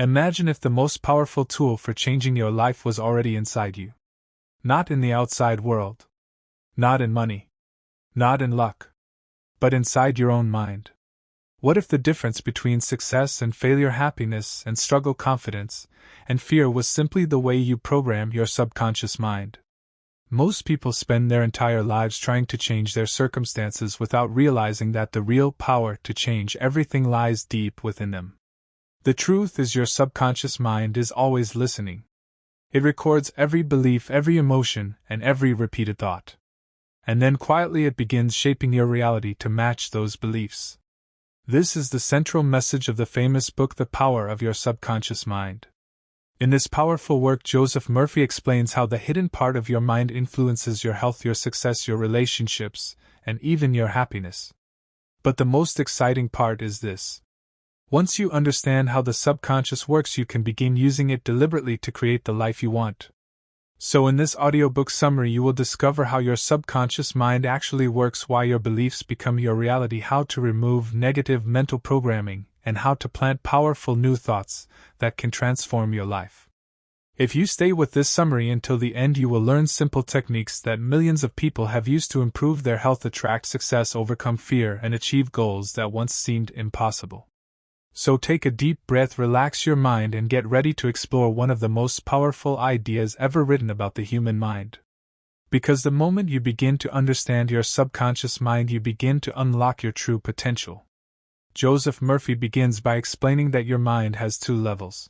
Imagine if the most powerful tool for changing your life was already inside you. Not in the outside world. Not in money. Not in luck. But inside your own mind. What if the difference between success and failure, happiness and struggle, confidence and fear was simply the way you program your subconscious mind? Most people spend their entire lives trying to change their circumstances without realizing that the real power to change everything lies deep within them. The truth is, your subconscious mind is always listening. It records every belief, every emotion, and every repeated thought. And then quietly it begins shaping your reality to match those beliefs. This is the central message of the famous book The Power of Your Subconscious Mind. In this powerful work, Joseph Murphy explains how the hidden part of your mind influences your health, your success, your relationships, and even your happiness. But the most exciting part is this. Once you understand how the subconscious works, you can begin using it deliberately to create the life you want. So in this audiobook summary, you will discover how your subconscious mind actually works, why your beliefs become your reality, how to remove negative mental programming, and how to plant powerful new thoughts that can transform your life. If you stay with this summary until the end, you will learn simple techniques that millions of people have used to improve their health, attract success, overcome fear, and achieve goals that once seemed impossible. So take a deep breath, relax your mind, and get ready to explore one of the most powerful ideas ever written about the human mind. Because the moment you begin to understand your subconscious mind, you begin to unlock your true potential. Joseph Murphy begins by explaining that your mind has two levels: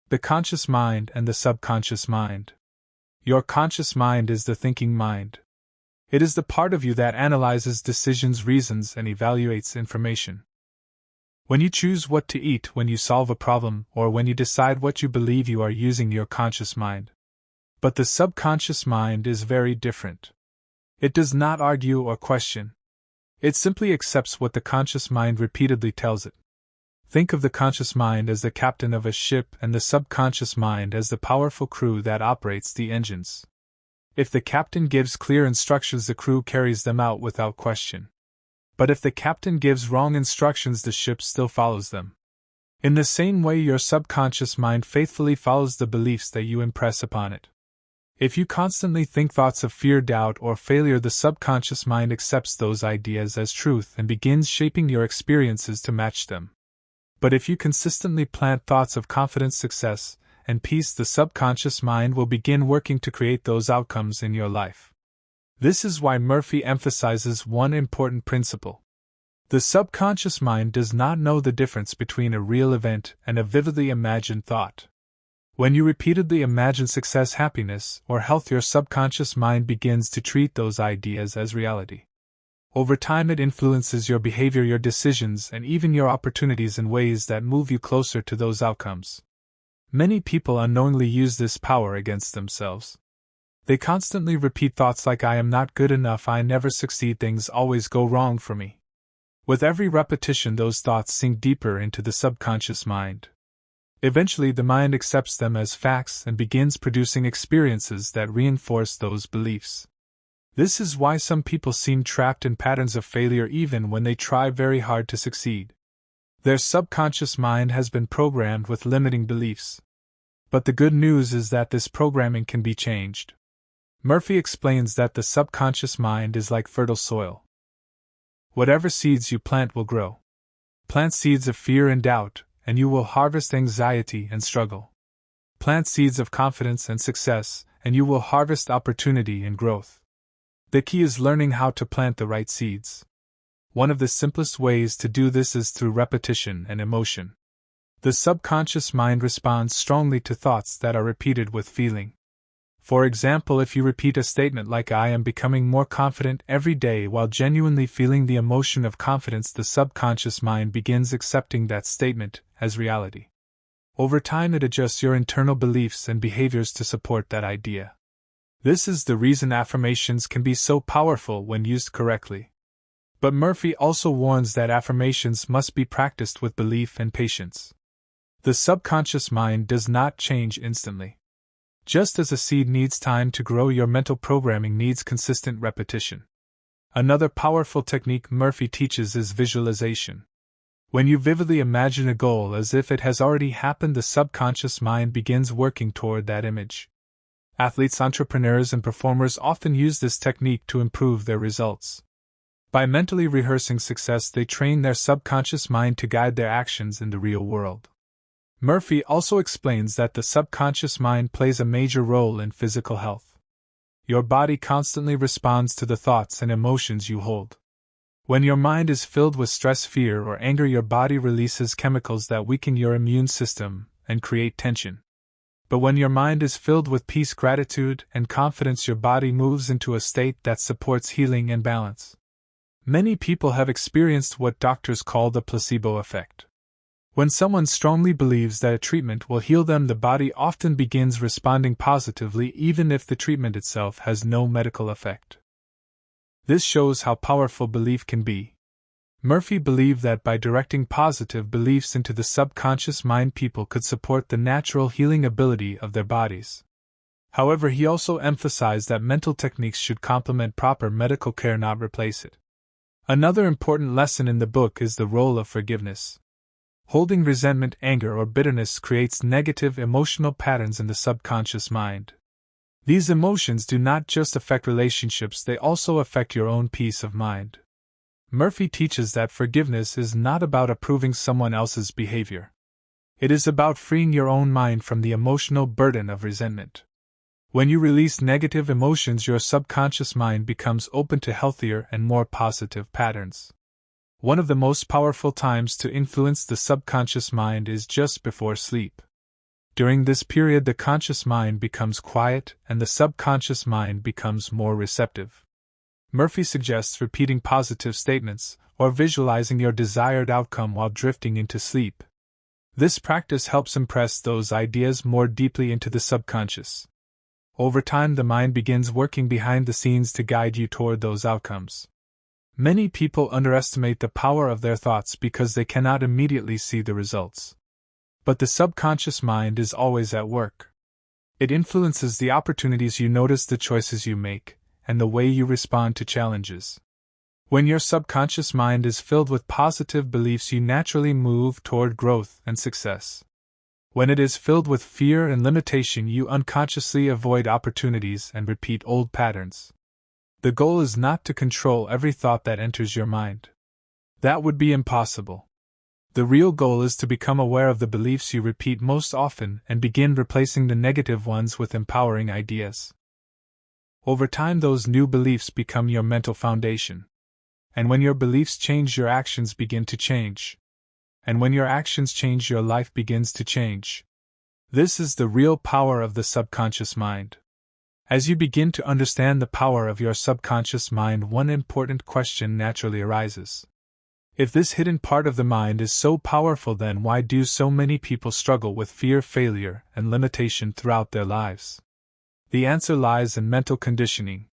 the conscious mind and the subconscious mind. Your conscious mind is the thinking mind. It is the part of you that analyzes decisions, reasons, and evaluates information. When you choose what to eat, when you solve a problem, or when you decide what you believe, you are using your conscious mind. But the subconscious mind is very different. It does not argue or question. It simply accepts what the conscious mind repeatedly tells it. Think of the conscious mind as the captain of a ship and the subconscious mind as the powerful crew that operates the engines. If the captain gives clear instructions, the crew carries them out without question. But if the captain gives wrong instructions, the ship still follows them. In the same way, your subconscious mind faithfully follows the beliefs that you impress upon it. If you constantly think thoughts of fear, doubt, or failure, the subconscious mind accepts those ideas as truth and begins shaping your experiences to match them. But if you consistently plant thoughts of confidence, success, and peace, the subconscious mind will begin working to create those outcomes in your life. This is why Murphy emphasizes one important principle. The subconscious mind does not know the difference between a real event and a vividly imagined thought. When you repeatedly imagine success, happiness, or health, your subconscious mind begins to treat those ideas as reality. Over time, it influences your behavior, your decisions, and even your opportunities in ways that move you closer to those outcomes. Many people unknowingly use this power against themselves. They constantly repeat thoughts like, I am not good enough, I never succeed, things always go wrong for me. With every repetition, those thoughts sink deeper into the subconscious mind. Eventually, the mind accepts them as facts and begins producing experiences that reinforce those beliefs. This is why some people seem trapped in patterns of failure even when they try very hard to succeed. Their subconscious mind has been programmed with limiting beliefs. But the good news is that this programming can be changed. Murphy explains that the subconscious mind is like fertile soil. Whatever seeds you plant will grow. Plant seeds of fear and doubt, and you will harvest anxiety and struggle. Plant seeds of confidence and success, and you will harvest opportunity and growth. The key is learning how to plant the right seeds. One of the simplest ways to do this is through repetition and emotion. The subconscious mind responds strongly to thoughts that are repeated with feeling. For example, if you repeat a statement like, I am becoming more confident every day, while genuinely feeling the emotion of confidence, the subconscious mind begins accepting that statement as reality. Over time, it adjusts your internal beliefs and behaviors to support that idea. This is the reason affirmations can be so powerful when used correctly. But Murphy also warns that affirmations must be practiced with belief and patience. The subconscious mind does not change instantly. Just as a seed needs time to grow, your mental programming needs consistent repetition. Another powerful technique Murphy teaches is visualization. When you vividly imagine a goal as if it has already happened, the subconscious mind begins working toward that image. Athletes, entrepreneurs, and performers often use this technique to improve their results. By mentally rehearsing success, they train their subconscious mind to guide their actions in the real world. Murphy also explains that the subconscious mind plays a major role in physical health. Your body constantly responds to the thoughts and emotions you hold. When your mind is filled with stress, fear, or anger, your body releases chemicals that weaken your immune system and create tension. But when your mind is filled with peace, gratitude, and confidence, your body moves into a state that supports healing and balance. Many people have experienced what doctors call the placebo effect. When someone strongly believes that a treatment will heal them, the body often begins responding positively even if the treatment itself has no medical effect. This shows how powerful belief can be. Murphy believed that by directing positive beliefs into the subconscious mind, people could support the natural healing ability of their bodies. However, he also emphasized that mental techniques should complement proper medical care, not replace it. Another important lesson in the book is the role of forgiveness. Holding resentment, anger, or bitterness creates negative emotional patterns in the subconscious mind. These emotions do not just affect relationships, they also affect your own peace of mind. Murphy teaches that forgiveness is not about approving someone else's behavior. It is about freeing your own mind from the emotional burden of resentment. When you release negative emotions, your subconscious mind becomes open to healthier and more positive patterns. One of the most powerful times to influence the subconscious mind is just before sleep. During this period, the conscious mind becomes quiet and the subconscious mind becomes more receptive. Murphy suggests repeating positive statements or visualizing your desired outcome while drifting into sleep. This practice helps impress those ideas more deeply into the subconscious. Over time, the mind begins working behind the scenes to guide you toward those outcomes. Many people underestimate the power of their thoughts because they cannot immediately see the results. But the subconscious mind is always at work. It influences the opportunities you notice, the choices you make, and the way you respond to challenges. When your subconscious mind is filled with positive beliefs, you naturally move toward growth and success. When it is filled with fear and limitation, you unconsciously avoid opportunities and repeat old patterns. The goal is not to control every thought that enters your mind. That would be impossible. The real goal is to become aware of the beliefs you repeat most often and begin replacing the negative ones with empowering ideas. Over time, those new beliefs become your mental foundation. And when your beliefs change, your actions begin to change. And when your actions change, your life begins to change. This is the real power of the subconscious mind. As you begin to understand the power of your subconscious mind, one important question naturally arises. If this hidden part of the mind is so powerful, then why do so many people struggle with fear, failure, and limitation throughout their lives? The answer lies in mental conditioning.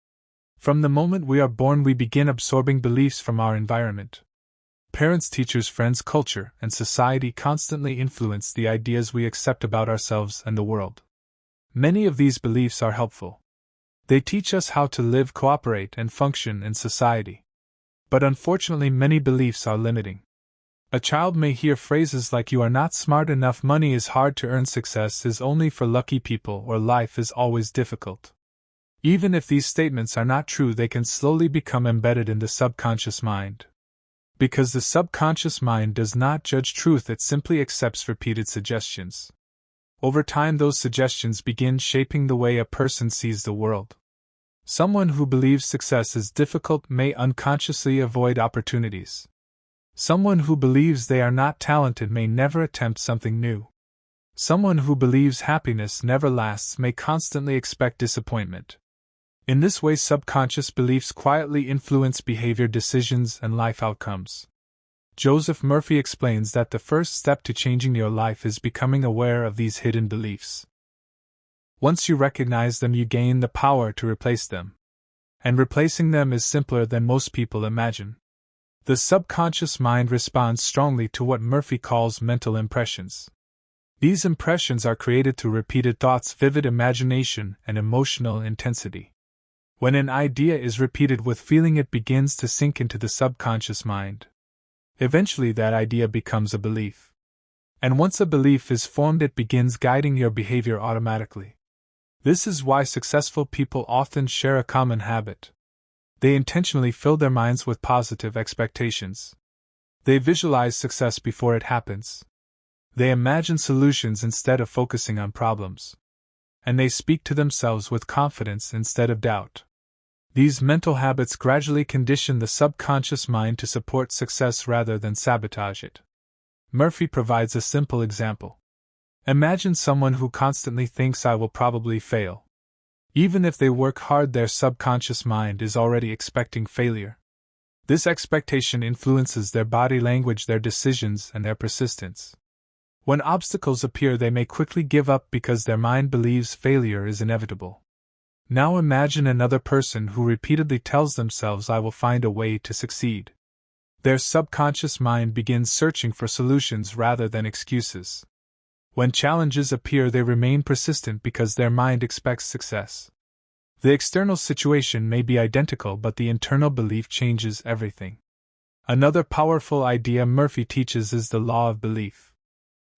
From the moment we are born, we begin absorbing beliefs from our environment. Parents, teachers, friends, culture, and society constantly influence the ideas we accept about ourselves and the world. Many of these beliefs are helpful. They teach us how to live, cooperate, and function in society. But unfortunately, many beliefs are limiting. A child may hear phrases like "you are not smart enough," "money is hard to earn," "success is only for lucky people," or "life is always difficult." Even if these statements are not true, they can slowly become embedded in the subconscious mind. Because the subconscious mind does not judge truth, it simply accepts repeated suggestions. Over time, those suggestions begin shaping the way a person sees the world. Someone who believes success is difficult may unconsciously avoid opportunities. Someone who believes they are not talented may never attempt something new. Someone who believes happiness never lasts may constantly expect disappointment. In this way, subconscious beliefs quietly influence behavior, decisions, and life outcomes. Joseph Murphy explains that the first step to changing your life is becoming aware of these hidden beliefs. Once you recognize them, you gain the power to replace them. And replacing them is simpler than most people imagine. The subconscious mind responds strongly to what Murphy calls mental impressions. These impressions are created through repeated thoughts, vivid imagination, and emotional intensity. When an idea is repeated with feeling, it begins to sink into the subconscious mind. Eventually, that idea becomes a belief. And once a belief is formed, it begins guiding your behavior automatically. This is why successful people often share a common habit. They intentionally fill their minds with positive expectations. They visualize success before it happens. They imagine solutions instead of focusing on problems. And they speak to themselves with confidence instead of doubt. These mental habits gradually condition the subconscious mind to support success rather than sabotage it. Murphy provides a simple example. Imagine someone who constantly thinks, "I will probably fail." Even if they work hard, their subconscious mind is already expecting failure. This expectation influences their body language, their decisions, and their persistence. When obstacles appear, they may quickly give up because their mind believes failure is inevitable. Now imagine another person who repeatedly tells themselves, "I will find a way to succeed." Their subconscious mind begins searching for solutions rather than excuses. When challenges appear, they remain persistent because their mind expects success. The external situation may be identical, but the internal belief changes everything. Another powerful idea Murphy teaches is the law of belief.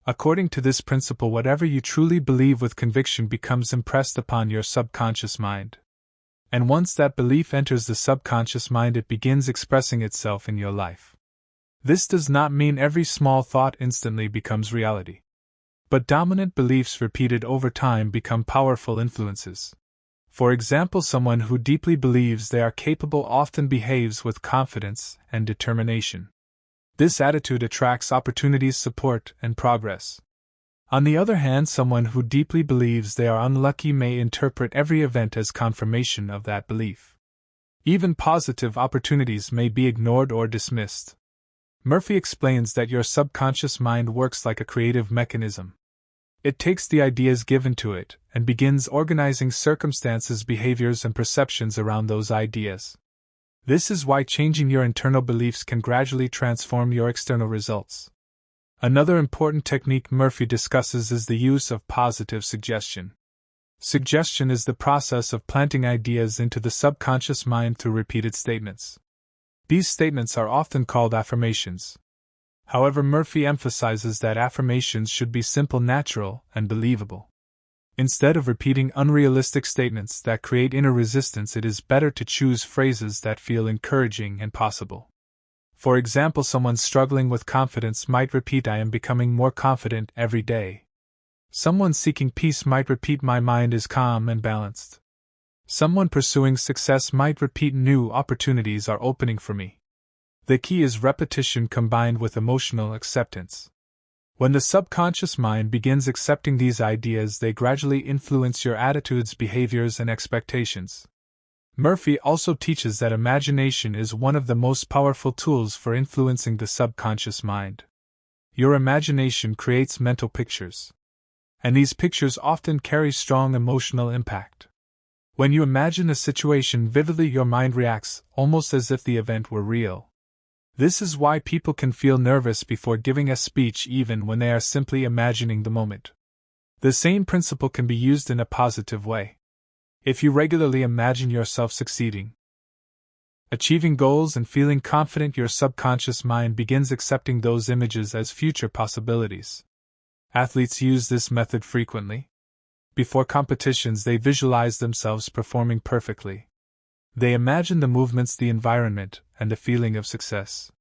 According to this principle, whatever you truly believe with conviction becomes impressed upon your subconscious mind. And once that belief enters the subconscious mind, it begins expressing itself in your life. This does not mean every small thought instantly becomes reality. But dominant beliefs repeated over time become powerful influences. For example, someone who deeply believes they are capable often behaves with confidence and determination. This attitude attracts opportunities, support, and progress. On the other hand, someone who deeply believes they are unlucky may interpret every event as confirmation of that belief. Even positive opportunities may be ignored or dismissed. Murphy explains that your subconscious mind works like a creative mechanism. It takes the ideas given to it and begins organizing circumstances, behaviors, and perceptions around those ideas. This is why changing your internal beliefs can gradually transform your external results. Another important technique Murphy discusses is the use of positive suggestion. Suggestion is the process of planting ideas into the subconscious mind through repeated statements. These statements are often called affirmations. However, Murphy emphasizes that affirmations should be simple, natural, and believable. Instead of repeating unrealistic statements that create inner resistance, it is better to choose phrases that feel encouraging and possible. For example, someone struggling with confidence might repeat, "I am becoming more confident every day." Someone seeking peace might repeat, "My mind is calm and balanced." Someone pursuing success might repeat, "New opportunities are opening for me." The key is repetition combined with emotional acceptance. When the subconscious mind begins accepting these ideas, they gradually influence your attitudes, behaviors, and expectations. Murphy also teaches that imagination is one of the most powerful tools for influencing the subconscious mind. Your imagination creates mental pictures. And these pictures often carry strong emotional impact. When you imagine a situation vividly, your mind reacts, almost as if the event were real. This is why people can feel nervous before giving a speech even when they are simply imagining the moment. The same principle can be used in a positive way. If you regularly imagine yourself succeeding, achieving goals, and feeling confident, your subconscious mind begins accepting those images as future possibilities. Athletes use this method frequently. Before competitions, they visualize themselves performing perfectly. They imagine the movements, the environment, and the feeling of success.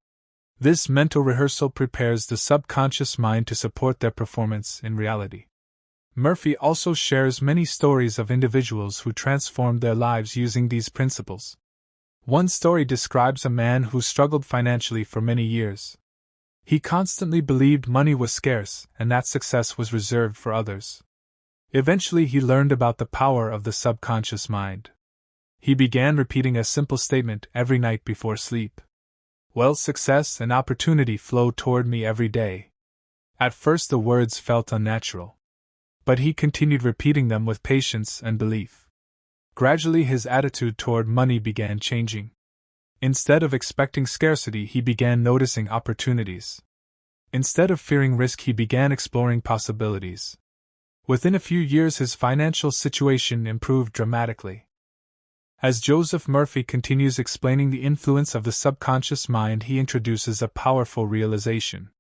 This mental rehearsal prepares the subconscious mind to support their performance in reality. Murphy also shares many stories of individuals who transformed their lives using these principles. One story describes a man who struggled financially for many years. He constantly believed money was scarce and that success was reserved for others. Eventually, he learned about the power of the subconscious mind. He began repeating a simple statement every night before sleep. "Wealth, success, and opportunity flow toward me every day." At first, the words felt unnatural. But he continued repeating them with patience and belief. Gradually, his attitude toward money began changing. Instead of expecting scarcity, he began noticing opportunities. Instead of fearing risk, he began exploring possibilities. Within a few years, his financial situation improved dramatically. As Joseph Murphy continues explaining the influence of the subconscious mind, he introduces a powerful realization.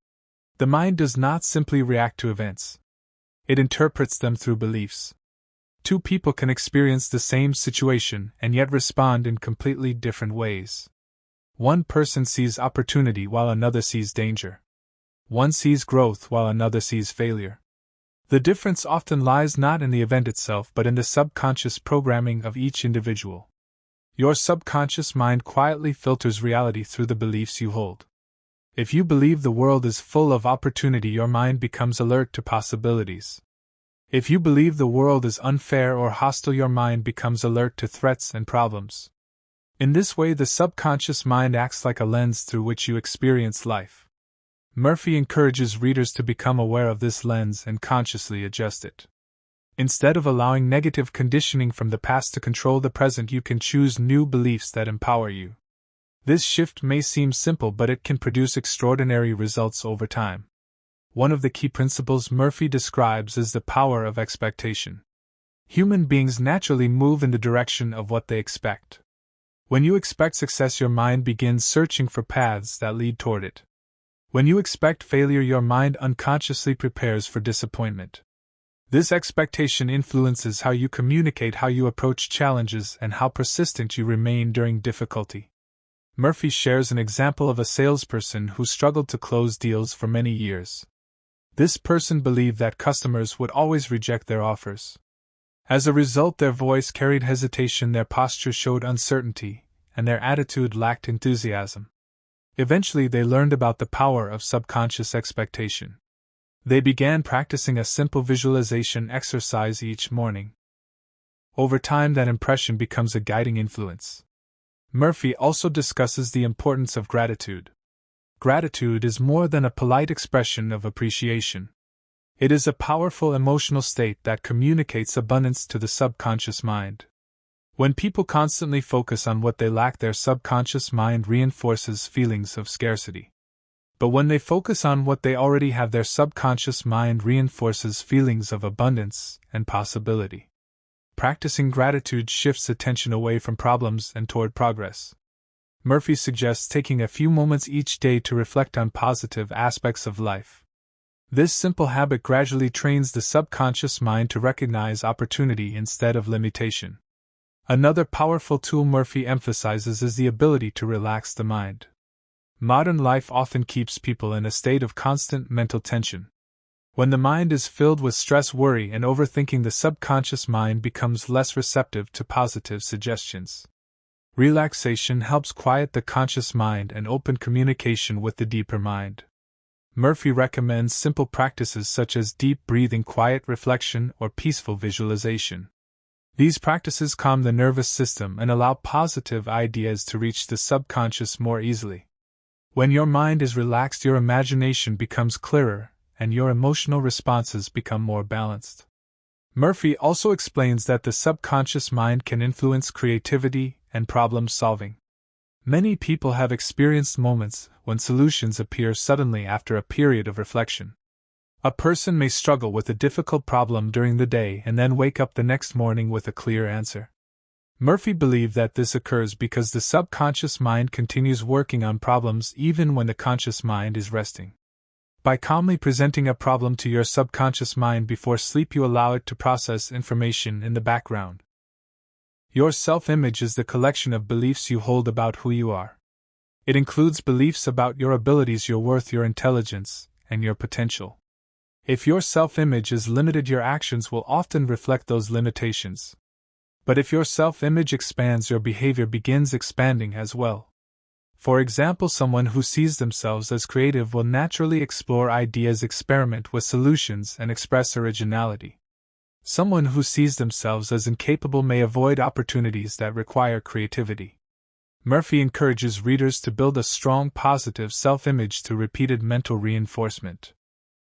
The mind does not simply react to events. It interprets them through beliefs. Two people can experience the same situation and yet respond in completely different ways. One person sees opportunity while another sees danger. One sees growth while another sees failure. The difference often lies not in the event itself but in the subconscious programming of each individual. Your subconscious mind quietly filters reality through the beliefs you hold. If you believe the world is full of opportunity, your mind becomes alert to possibilities. If you believe the world is unfair or hostile, your mind becomes alert to threats and problems. In this way, the subconscious mind acts like a lens through which you experience life. Murphy encourages readers to become aware of this lens and consciously adjust it. Instead of allowing negative conditioning from the past to control the present, you can choose new beliefs that empower you. This shift may seem simple, but it can produce extraordinary results over time. One of the key principles Murphy describes is the power of expectation. Human beings naturally move in the direction of what they expect. When you expect success, your mind begins searching for paths that lead toward it. When you expect failure, your mind unconsciously prepares for disappointment. This expectation influences how you communicate, how you approach challenges, and how persistent you remain during difficulty. Murphy shares an example of a salesperson who struggled to close deals for many years. This person believed that customers would always reject their offers. As a result, their voice carried hesitation, their posture showed uncertainty, and their attitude lacked enthusiasm. Eventually, they learned about the power of subconscious expectation. They began practicing a simple visualization exercise each morning. Over time, that impression becomes a guiding influence. Murphy also discusses the importance of gratitude. Gratitude is more than a polite expression of appreciation. It is a powerful emotional state that communicates abundance to the subconscious mind. When people constantly focus on what they lack, their subconscious mind reinforces feelings of scarcity. But when they focus on what they already have, their subconscious mind reinforces feelings of abundance and possibility. Practicing gratitude shifts attention away from problems and toward progress. Murphy suggests taking a few moments each day to reflect on positive aspects of life. This simple habit gradually trains the subconscious mind to recognize opportunity instead of limitation. Another powerful tool Murphy emphasizes is the ability to relax the mind. Modern life often keeps people in a state of constant mental tension. When the mind is filled with stress, worry, and overthinking, the subconscious mind becomes less receptive to positive suggestions. Relaxation helps quiet the conscious mind and open communication with the deeper mind. Murphy recommends simple practices such as deep breathing, quiet reflection, or peaceful visualization. These practices calm the nervous system and allow positive ideas to reach the subconscious more easily. When your mind is relaxed, your imagination becomes clearer, and your emotional responses become more balanced. Murphy also explains that the subconscious mind can influence creativity and problem solving. Many people have experienced moments when solutions appear suddenly after a period of reflection. A person may struggle with a difficult problem during the day and then wake up the next morning with a clear answer. Murphy believed that this occurs because the subconscious mind continues working on problems even when the conscious mind is resting. By calmly presenting a problem to your subconscious mind before sleep, you allow it to process information in the background. Your self-image is the collection of beliefs you hold about who you are. It includes beliefs about your abilities, your worth, your intelligence, and your potential. If your self-image is limited, your actions will often reflect those limitations. But if your self-image expands, your behavior begins expanding as well. For example, someone who sees themselves as creative will naturally explore ideas, experiment with solutions, and express originality. Someone who sees themselves as incapable may avoid opportunities that require creativity. Murphy encourages readers to build a strong, positive self-image through repeated mental reinforcement.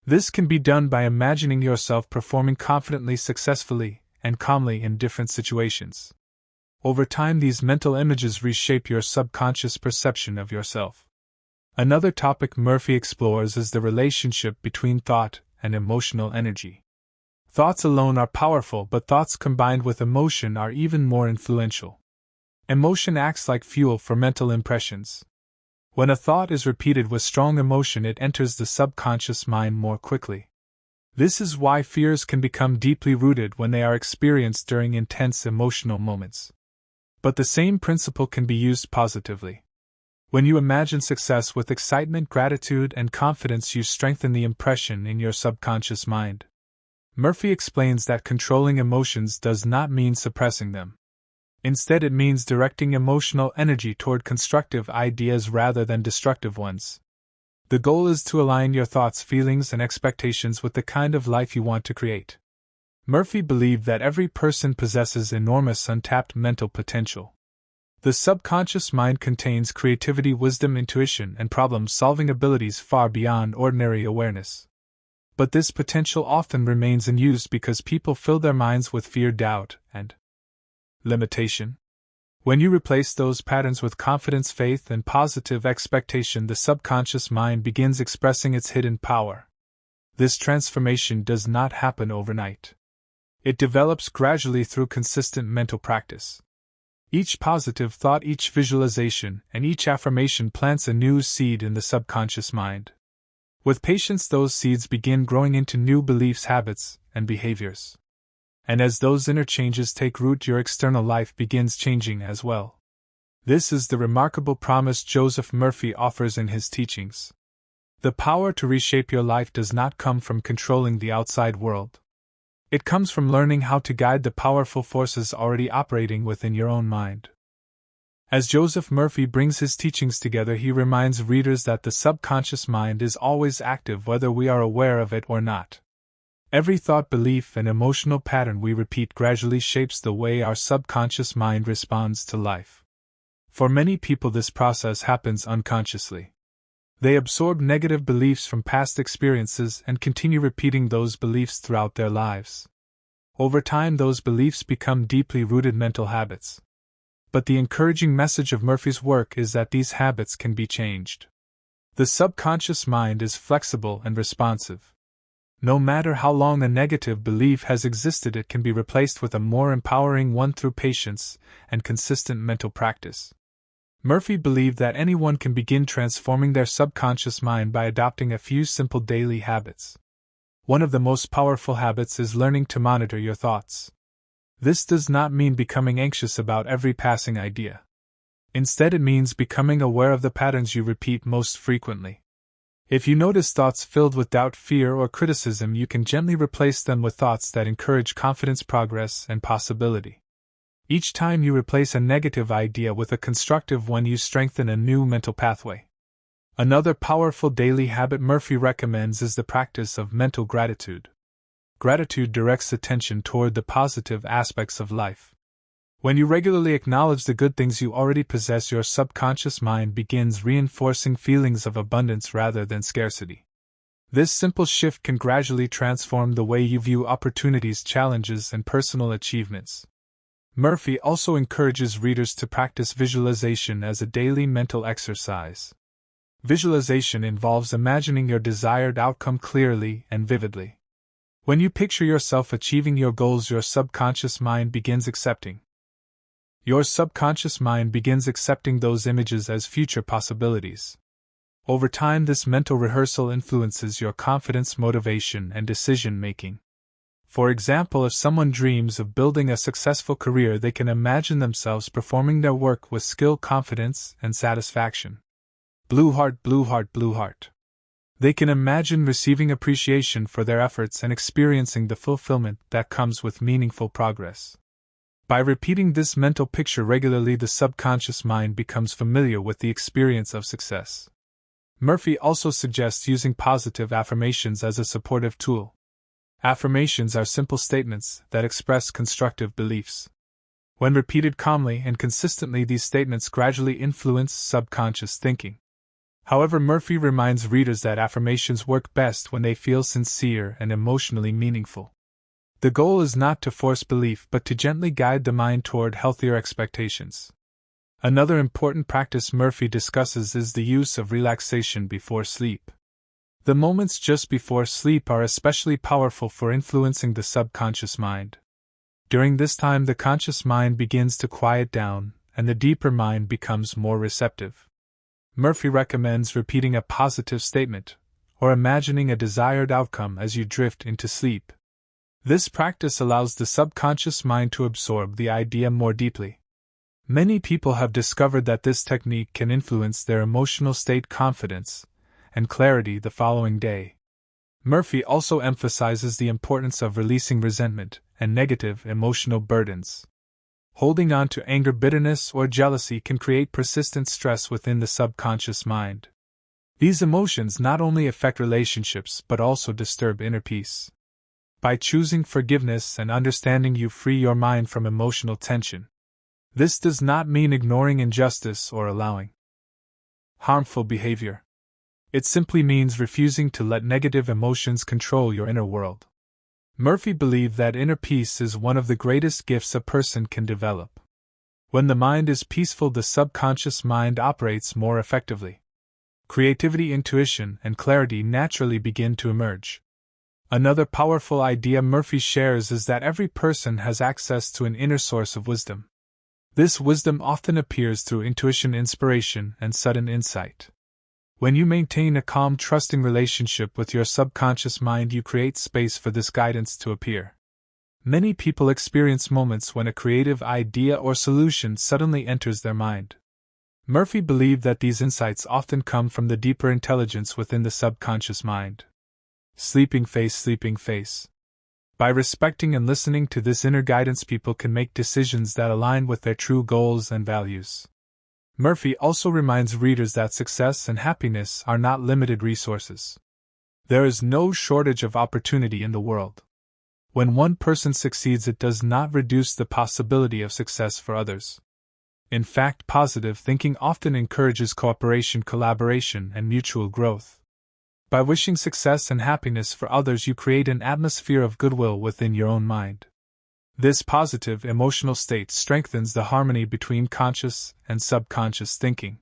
This can be done by imagining yourself performing confidently, successfully, and calmly in different situations. Over time, these mental images reshape your subconscious perception of yourself. Another topic Murphy explores is the relationship between thought and emotional energy. Thoughts alone are powerful, but thoughts combined with emotion are even more influential. Emotion acts like fuel for mental impressions. When a thought is repeated with strong emotion, it enters the subconscious mind more quickly. This is why fears can become deeply rooted when they are experienced during intense emotional moments. But the same principle can be used positively. When you imagine success with excitement, gratitude, and confidence, you strengthen the impression in your subconscious mind. Murphy explains that controlling emotions does not mean suppressing them. Instead, it means directing emotional energy toward constructive ideas rather than destructive ones. The goal is to align your thoughts, feelings, and expectations with the kind of life you want to create. Murphy believed that every person possesses enormous untapped mental potential. The subconscious mind contains creativity, wisdom, intuition, and problem-solving abilities far beyond ordinary awareness. But this potential often remains unused because people fill their minds with fear, doubt, and limitation. When you replace those patterns with confidence, faith, and positive expectation, the subconscious mind begins expressing its hidden power. This transformation does not happen overnight. It develops gradually through consistent mental practice. Each positive thought, each visualization, and each affirmation plants a new seed in the subconscious mind. With patience, those seeds begin growing into new beliefs, habits, and behaviors. And as those inner changes take root, your external life begins changing as well. This is the remarkable promise Joseph Murphy offers in his teachings. The power to reshape your life does not come from controlling the outside world. It comes from learning how to guide the powerful forces already operating within your own mind. As Joseph Murphy brings his teachings together, he reminds readers that the subconscious mind is always active whether we are aware of it or not. Every thought, belief, and emotional pattern we repeat gradually shapes the way our subconscious mind responds to life. For many people, this process happens unconsciously. They absorb negative beliefs from past experiences and continue repeating those beliefs throughout their lives. Over time, those beliefs become deeply rooted mental habits. But the encouraging message of Murphy's work is that these habits can be changed. The subconscious mind is flexible and responsive. No matter how long a negative belief has existed, it can be replaced with a more empowering one through patience and consistent mental practice. Murphy believed that anyone can begin transforming their subconscious mind by adopting a few simple daily habits. One of the most powerful habits is learning to monitor your thoughts. This does not mean becoming anxious about every passing idea. Instead, it means becoming aware of the patterns you repeat most frequently. If you notice thoughts filled with doubt, fear, or criticism, you can gently replace them with thoughts that encourage confidence, progress, and possibility. Each time you replace a negative idea with a constructive one, you strengthen a new mental pathway. Another powerful daily habit Murphy recommends is the practice of mental gratitude. Gratitude directs attention toward the positive aspects of life. When you regularly acknowledge the good things you already possess, your subconscious mind begins reinforcing feelings of abundance rather than scarcity. This simple shift can gradually transform the way you view opportunities, challenges, and personal achievements. Murphy also encourages readers to practice visualization as a daily mental exercise. Visualization involves imagining your desired outcome clearly and vividly. When you picture yourself achieving your goals, your subconscious mind begins accepting. Your subconscious mind begins accepting those images as future possibilities. Over time, this mental rehearsal influences your confidence, motivation, and decision-making. For example, if someone dreams of building a successful career, they can imagine themselves performing their work with skill, confidence, and satisfaction. Blue heart, blue heart, blue heart. They can imagine receiving appreciation for their efforts and experiencing the fulfillment that comes with meaningful progress. By repeating this mental picture regularly, the subconscious mind becomes familiar with the experience of success. Murphy also suggests using positive affirmations as a supportive tool. Affirmations are simple statements that express constructive beliefs. When repeated calmly and consistently, these statements gradually influence subconscious thinking. However, Murphy reminds readers that affirmations work best when they feel sincere and emotionally meaningful. The goal is not to force belief but to gently guide the mind toward healthier expectations. Another important practice Murphy discusses is the use of relaxation before sleep. The moments just before sleep are especially powerful for influencing the subconscious mind. During this time, the conscious mind begins to quiet down, and the deeper mind becomes more receptive. Murphy recommends repeating a positive statement, or imagining a desired outcome as you drift into sleep. This practice allows the subconscious mind to absorb the idea more deeply. Many people have discovered that this technique can influence their emotional state, confidence, and clarity the following day. Murphy also emphasizes the importance of releasing resentment and negative emotional burdens. Holding on to anger, bitterness, or jealousy can create persistent stress within the subconscious mind. These emotions not only affect relationships but also disturb inner peace. By choosing forgiveness and understanding, you free your mind from emotional tension. This does not mean ignoring injustice or allowing harmful behavior. It simply means refusing to let negative emotions control your inner world. Murphy believed that inner peace is one of the greatest gifts a person can develop. When the mind is peaceful, the subconscious mind operates more effectively. Creativity, intuition, and clarity naturally begin to emerge. Another powerful idea Murphy shares is that every person has access to an inner source of wisdom. This wisdom often appears through intuition, inspiration, and sudden insight. When you maintain a calm, trusting relationship with your subconscious mind, you create space for this guidance to appear. Many people experience moments when a creative idea or solution suddenly enters their mind. Murphy believed that these insights often come from the deeper intelligence within the subconscious mind. Sleeping face, sleeping face. By respecting and listening to this inner guidance, people can make decisions that align with their true goals and values. Murphy also reminds readers that success and happiness are not limited resources. There is no shortage of opportunity in the world. When one person succeeds, it does not reduce the possibility of success for others. In fact, positive thinking often encourages cooperation, collaboration, and mutual growth. By wishing success and happiness for others, you create an atmosphere of goodwill within your own mind. This positive emotional state strengthens the harmony between conscious and subconscious thinking.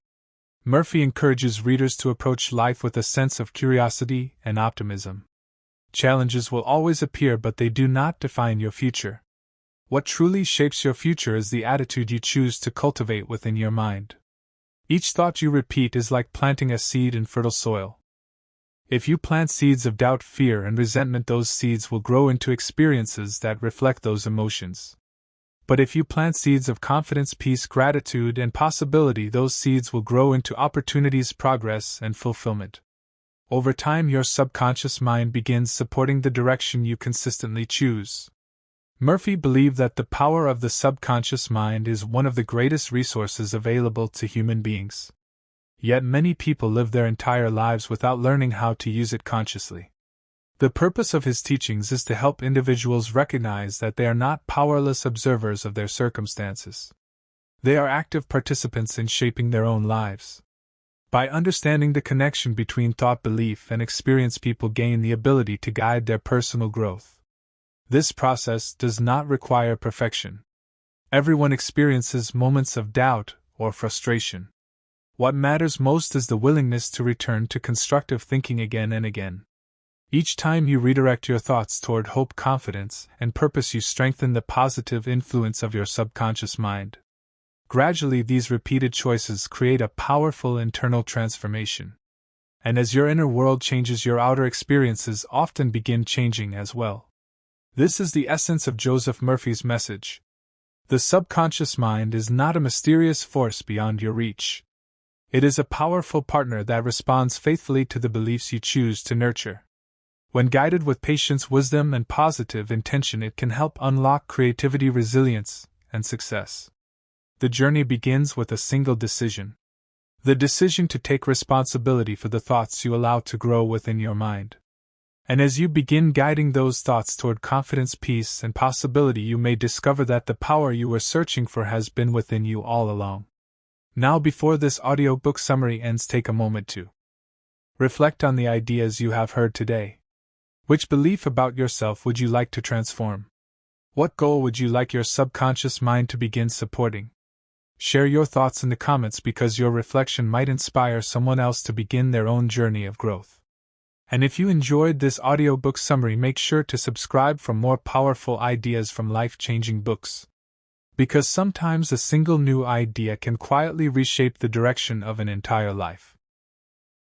Murphy encourages readers to approach life with a sense of curiosity and optimism. Challenges will always appear, but they do not define your future. What truly shapes your future is the attitude you choose to cultivate within your mind. Each thought you repeat is like planting a seed in fertile soil. If you plant seeds of doubt, fear, and resentment, those seeds will grow into experiences that reflect those emotions. But if you plant seeds of confidence, peace, gratitude, and possibility, those seeds will grow into opportunities, progress, and fulfillment. Over time, your subconscious mind begins supporting the direction you consistently choose. Murphy believed that the power of the subconscious mind is one of the greatest resources available to human beings. Yet many people live their entire lives without learning how to use it consciously. The purpose of his teachings is to help individuals recognize that they are not powerless observers of their circumstances. They are active participants in shaping their own lives. By understanding the connection between thought, belief, and experience, people gain the ability to guide their personal growth. This process does not require perfection. Everyone experiences moments of doubt or frustration. What matters most is the willingness to return to constructive thinking again and again. Each time you redirect your thoughts toward hope, confidence, and purpose, you strengthen the positive influence of your subconscious mind. Gradually, these repeated choices create a powerful internal transformation. And as your inner world changes, your outer experiences often begin changing as well. This is the essence of Joseph Murphy's message. The subconscious mind is not a mysterious force beyond your reach. It is a powerful partner that responds faithfully to the beliefs you choose to nurture. When guided with patience, wisdom, and positive intention, it can help unlock creativity, resilience, and success. The journey begins with a single decision. The decision to take responsibility for the thoughts you allow to grow within your mind. And as you begin guiding those thoughts toward confidence, peace, and possibility, you may discover that the power you were searching for has been within you all along. Now, before this audiobook summary ends, take a moment to reflect on the ideas you have heard today. Which belief about yourself would you like to transform? What goal would you like your subconscious mind to begin supporting? Share your thoughts in the comments, because your reflection might inspire someone else to begin their own journey of growth. And if you enjoyed this audiobook summary, make sure to subscribe for more powerful ideas from life-changing books. Because sometimes a single new idea can quietly reshape the direction of an entire life.